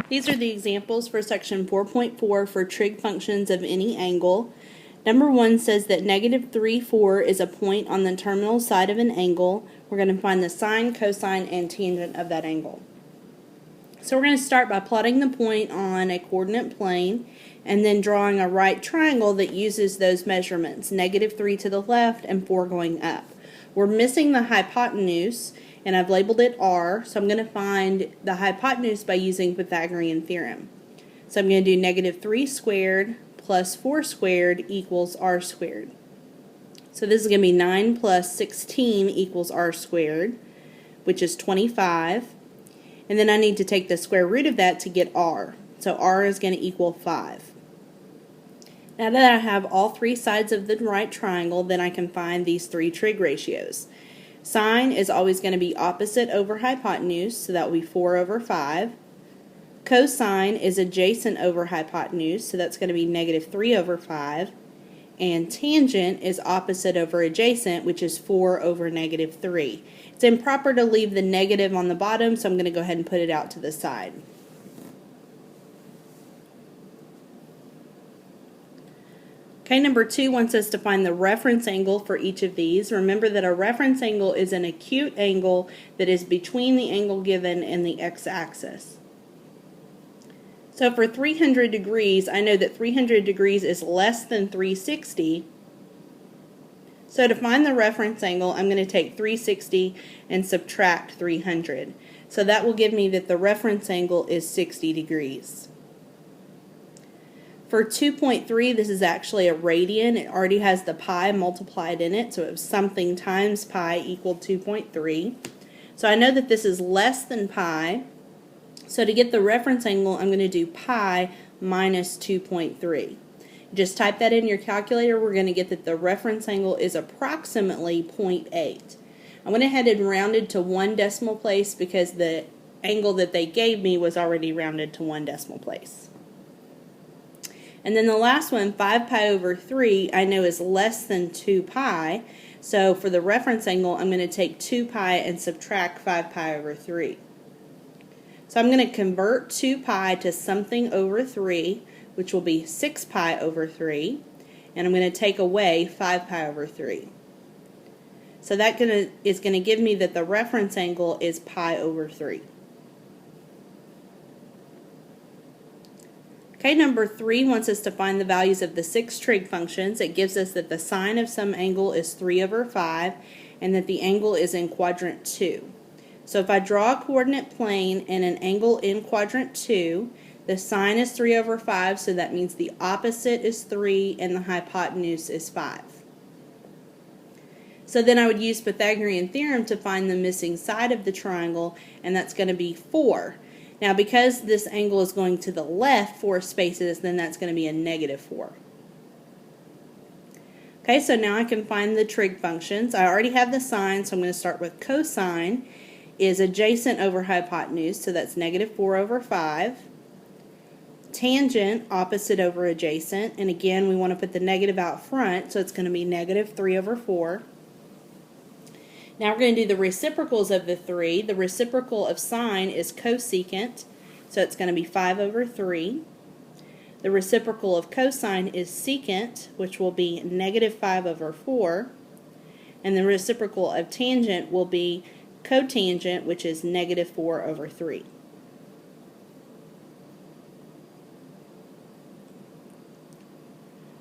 These are the examples for section 4.4 for trig functions of any angle. Number 1 says that negative 3, 4 is a point on the terminal side of an angle. We're going to find the sine, cosine, and tangent of that angle. So we're going to start by plotting the point on a coordinate plane and then drawing a right triangle that uses those measurements, negative 3 to the left and 4 going up. We're missing the hypotenuse, and I've labeled it r, so I'm going to find the hypotenuse by using Pythagorean theorem. So I'm going to do negative 3 squared plus 4 squared equals r squared. So this is going to be 9 plus 16 equals r squared, which is 25. And then I need to take the square root of that to get r. So r is going to equal 5. Now that I have all three sides of the right triangle, then I can find these three trig ratios. Sine is always going to be opposite over hypotenuse, so that will be 4 over 5. Cosine is adjacent over hypotenuse, so that's going to be negative 3 over 5. And tangent is opposite over adjacent, which is 4 over negative 3. It's improper to leave the negative on the bottom, so I'm going to go ahead and put it out to the side. Okay, number 2 wants us to find the reference angle for each of these. Remember that a reference angle is an acute angle that is between the angle given and the x-axis. So for 300 degrees, I know that 300 degrees is less than 360. So to find the reference angle, I'm going to take 360 and subtract 300. So that will give me that the reference angle is 60 degrees. For 2.3, this is actually a radian. It already has the pi multiplied in it, so it was something times pi equaled 2.3. So I know that this is less than pi. So to get the reference angle, I'm going to do pi minus 2.3. Just type that in your calculator. We're going to get that the reference angle is approximately 0.8. I went ahead and rounded to 1 decimal place because the angle that they gave me was already rounded to 1 decimal place. And then the last one, 5 pi over 3, I know is less than 2 pi. So for the reference angle, I'm going to take 2 pi and subtract 5 pi over 3. So I'm going to convert 2 pi to something over 3, which will be 6 pi over 3. And I'm going to take away 5 pi over 3. So that is going to give me that the reference angle is pi over 3. Okay, number 3 wants us to find the values of the 6 trig functions. It gives us that the sine of some angle is 3 over 5 and that the angle is in quadrant 2. So if I draw a coordinate plane and an angle in quadrant 2, the sine is 3 over 5, so that means the opposite is 3 and the hypotenuse is 5. So then I would use Pythagorean theorem to find the missing side of the triangle, and that's going to be 4. Now because this angle is going to the left 4 spaces, then that's going to be a negative 4. Okay, so now I can find the trig functions. I already have the sine, so I'm going to start with cosine is adjacent over hypotenuse, so that's negative 4 over 5. Tangent, opposite over adjacent, and again we want to put the negative out front, so it's going to be negative 3 over 4. Now we're going to do the reciprocals of the 3. The reciprocal of sine is cosecant, so it's going to be 5 over 3. The reciprocal of cosine is secant, which will be negative 5 over 4. And the reciprocal of tangent will be cotangent, which is negative 4 over 3.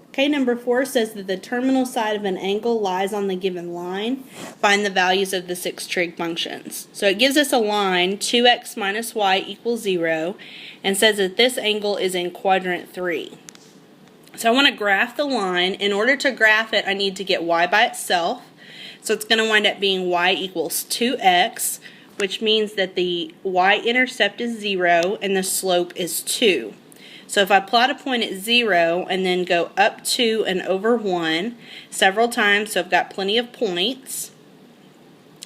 Okay, number 4 says that the terminal side of an angle lies on the given line. Find the values of the 6 trig functions. So it gives us a line, 2x minus y equals 0, and says that this angle is in quadrant 3. So I want to graph the line. In order to graph it, I need to get y by itself. So it's going to wind up being y equals 2x, which means that the y-intercept is 0 and the slope is 2. So if I plot a point at 0 and then go up 2 and over 1 several times, so I've got plenty of points,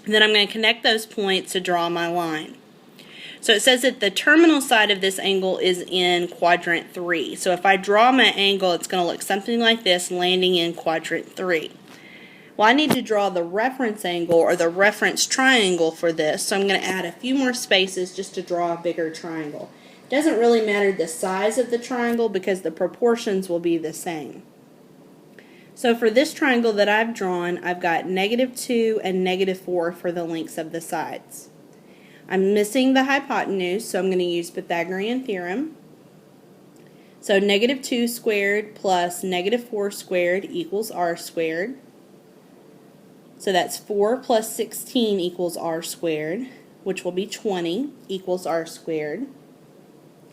then I'm going to connect those points to draw my line. So it says that the terminal side of this angle is in quadrant 3. So if I draw my angle, it's going to look something like this, landing in quadrant 3. Well, I need to draw the reference angle or the reference triangle for this, so I'm going to add a few more spaces just to draw a bigger triangle. Doesn't really matter the size of the triangle because the proportions will be the same. So for this triangle that I've drawn, I've got -2 and -4 for the lengths of the sides. I'm missing the hypotenuse, so I'm going to use Pythagorean theorem. So -2 squared plus -4 squared equals r squared. So that's 4 plus 16 equals r squared, which will be 20 equals r squared.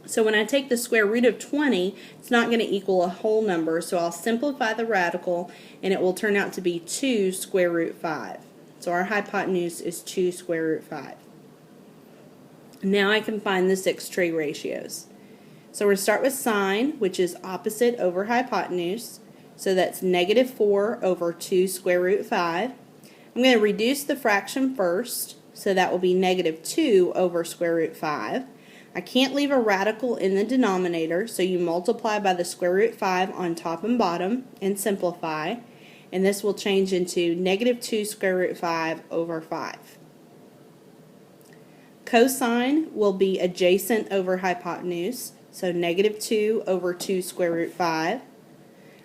So when I take the square root of 20, it's not going to equal a whole number, so I'll simplify the radical, and it will turn out to be 2 square root 5. So our hypotenuse is 2 square root 5. Now I can find the 6 trig ratios. So we're going to start with sine, which is opposite over hypotenuse. So that's -4 over 2 square root 5. I'm going to reduce the fraction first, so that will be -2 over square root 5. I can't leave a radical in the denominator, so you multiply by the square root 5 on top and bottom and simplify. And this will change into -2 square root 5 over 5. Cosine will be adjacent over hypotenuse, so -2 over 2 square root 5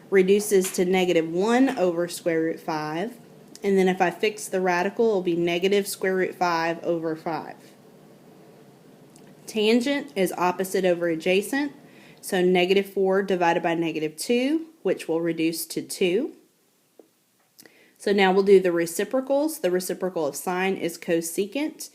reduces to -1 over square root 5, and then if I fix the radical, it will be negative square root 5 over 5. Tangent is opposite over adjacent, so -4 divided by -2, which will reduce to 2. So now we'll do the reciprocals. The reciprocal of sine is cosecant.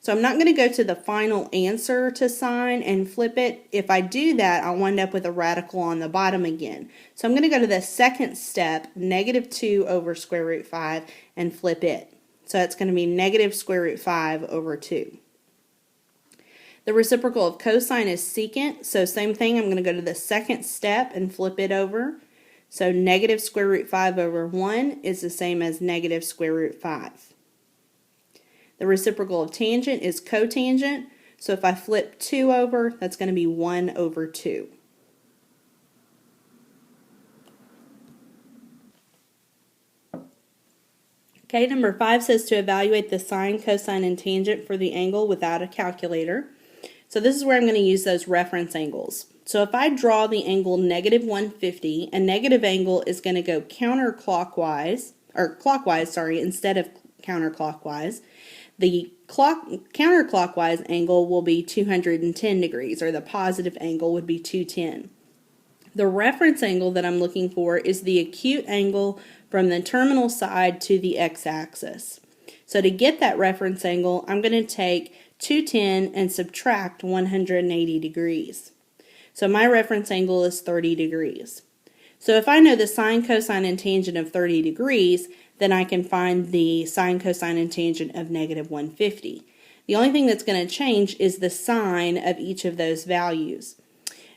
So I'm not going to go to the final answer to sine and flip it. If I do that, I'll wind up with a radical on the bottom again. So I'm going to go to the second step, -2 over square root 5, and flip it. So that's going to be negative square root 5 over 2. The reciprocal of cosine is secant, so same thing, I'm going to go to the second step and flip it over. So negative square root 5 over 1 is the same as negative square root 5. The reciprocal of tangent is cotangent, so if I flip 2 over, that's going to be 1 over 2. Okay, number 5 says to evaluate the sine, cosine, and tangent for the angle without a calculator. So this is where I'm going to use those reference angles. So if I draw the angle -150, a negative angle is going to go counterclockwise, or clockwise, sorry, instead of counterclockwise. The counterclockwise angle will be 210 degrees, or the positive angle would be 210. The reference angle that I'm looking for is the acute angle from the terminal side to the x-axis. So to get that reference angle, I'm going to take 210 and subtract 180 degrees. So my reference angle is 30 degrees. So if I know the sine, cosine, and tangent of 30 degrees, then I can find the sine, cosine, and tangent of -150. The only thing that's going to change is the sign of each of those values.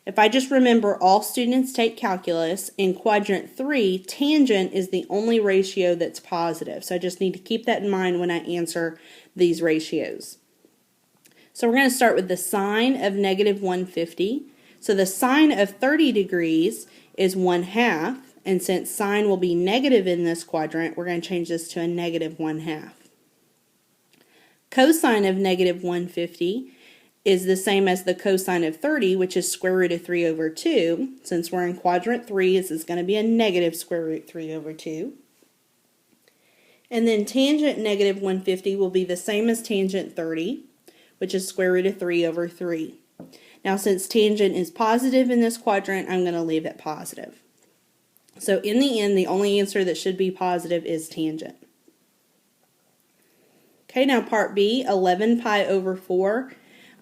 If I just remember, all students take calculus. In quadrant 3, tangent is the only ratio that's positive. So I just need to keep that in mind when I answer these ratios. So we're going to start with the sine of -150. So the sine of 30 degrees is 1/2, and since sine will be negative in this quadrant, we're going to change this to a -1/2. Cosine of -150 is the same as the cosine of 30, which is square root of 3 over 2. Since we're in quadrant 3, this is going to be a negative square root 3 over 2. And then tangent -150 will be the same as tangent 30, which is square root of 3 over 3. Now since tangent is positive in this quadrant, I'm going to leave it positive. So in the end, the only answer that should be positive is tangent. Okay, now part B, 11 pi over 4.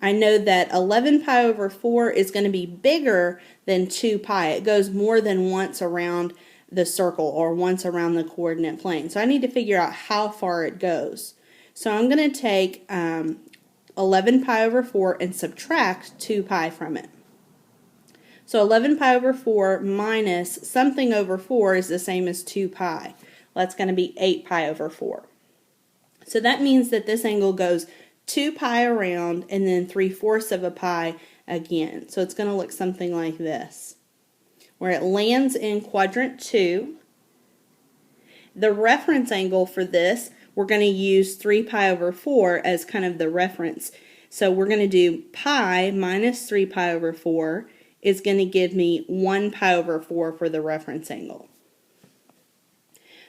I know that 11 pi over 4 is going to be bigger than 2 pi. It goes more than once around the circle or once around the coordinate plane. So I need to figure out how far it goes. So I'm going to take 11 pi over 4 and subtract 2 pi from it. So 11 pi over 4 minus something over 4 is the same as 2 pi. That's going to be 8 pi over 4. So that means that this angle goes 2 pi around and then 3/4 of a pi again. So it's going to look something like this, where it lands in quadrant 2. The reference angle for this, we're going to use 3 pi over 4 as kind of the reference. So we're going to do pi minus 3 pi over 4 is going to give me 1 pi over 4 for the reference angle.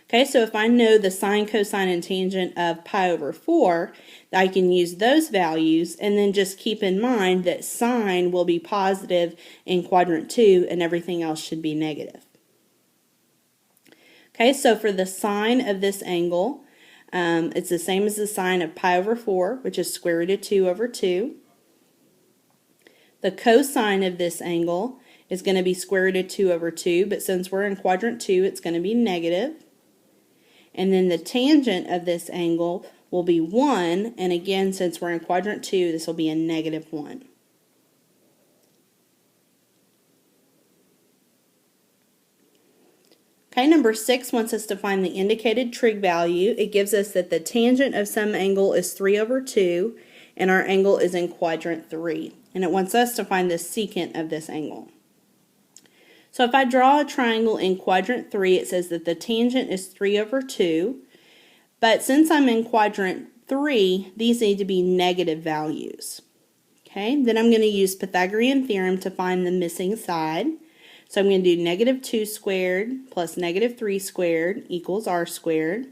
Okay, so if I know the sine, cosine, and tangent of pi over 4, I can use those values and then just keep in mind that sine will be positive in quadrant 2 and everything else should be negative. Okay, so for the sine of this angle, it's the same as the sine of pi over 4, which is square root of 2 over 2. The cosine of this angle is going to be square root of 2 over 2, but since we're in quadrant 2, it's going to be negative. And then the tangent of this angle will be 1, and again, since we're in quadrant 2, this will be a negative 1. Okay, number 6 wants us to find the indicated trig value. It gives us that the tangent of some angle is 3 over 2, and our angle is in quadrant 3. And it wants us to find the secant of this angle. So if I draw a triangle in quadrant 3, it says that the tangent is 3 over 2. But since I'm in quadrant 3, these need to be negative values. Okay, then I'm going to use Pythagorean theorem to find the missing side. So I'm going to do negative 2 squared plus negative 3 squared equals r squared.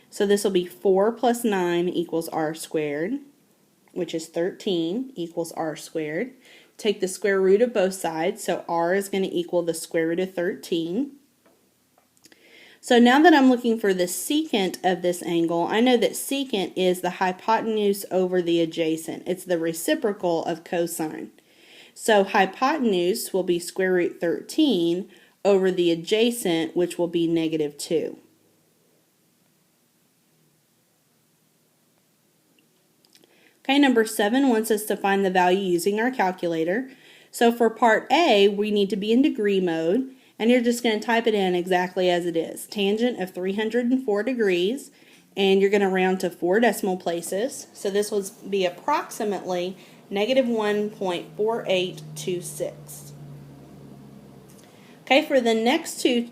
So this will be 4 plus 9 equals r squared, which is 13 equals r squared. Take the square root of both sides, so r is going to equal the square root of 13. So now that I'm looking for the secant of this angle, I know that secant is the hypotenuse over the adjacent. It's the reciprocal of cosine. So hypotenuse will be square root 13 over the adjacent, which will be negative 2. Okay, number 7 wants us to find the value using our calculator. So for part A, we need to be in degree mode, and you're just going to type it in exactly as it is. Tangent of 304 degrees, and you're going to round to 4 decimal places. So this will be approximately negative 1.4826. Okay, for the next two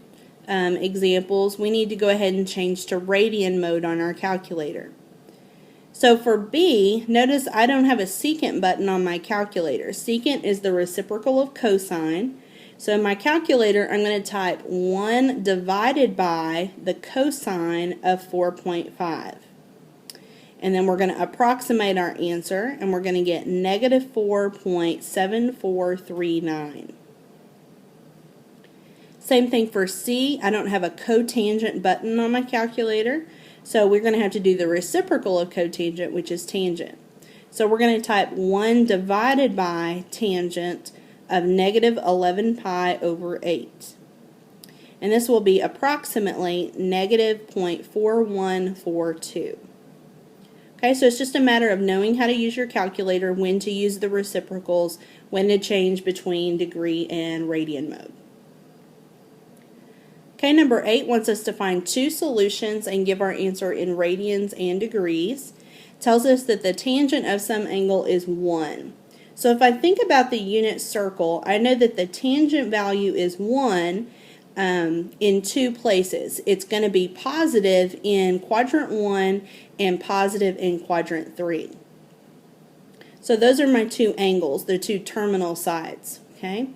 examples, we need to go ahead and change to radian mode on our calculator. So for B, notice I don't have a secant button on my calculator. Secant is the reciprocal of cosine. So in my calculator, I'm going to type 1 divided by the cosine of 4.5. And then we're going to approximate our answer, and we're going to get negative 4.7439. Same thing for C. I don't have a cotangent button on my calculator. So we're going to have to do the reciprocal of cotangent, which is tangent. So we're going to type 1 divided by tangent of negative 11 pi over 8. And this will be approximately negative 0.4142. Okay, so it's just a matter of knowing how to use your calculator, when to use the reciprocals, when to change between degree and radian mode. Okay, number 8 wants us to find 2 solutions and give our answer in radians and degrees. Tells us that the tangent of some angle is 1. So if I think about the unit circle, I know that the tangent value is 1 in 2 places. It's going to be positive in quadrant 1 and positive in quadrant 3. So those are my 2 angles, the 2 terminal sides. Okay.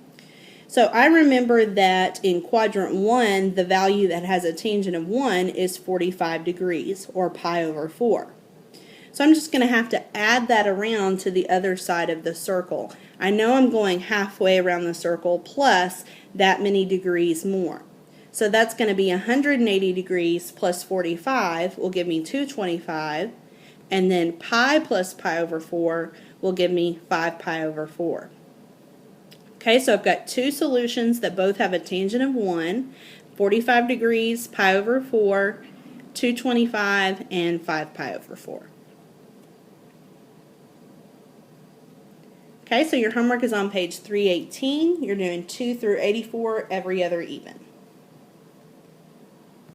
So I remember that in quadrant 1, the value that has a tangent of 1 is 45 degrees, or pi over 4. So I'm just going to have to add that around to the other side of the circle. I know I'm going halfway around the circle plus that many degrees more. So that's going to be 180 degrees plus 45 will give me 225, and then pi plus pi over 4 will give me 5 pi over 4. Okay, so I've got 2 solutions that both have a tangent of 1, 45 degrees, pi over 4, 225, and 5 pi over 4. Okay, so your homework is on page 318. You're doing 2 through 84, every other even.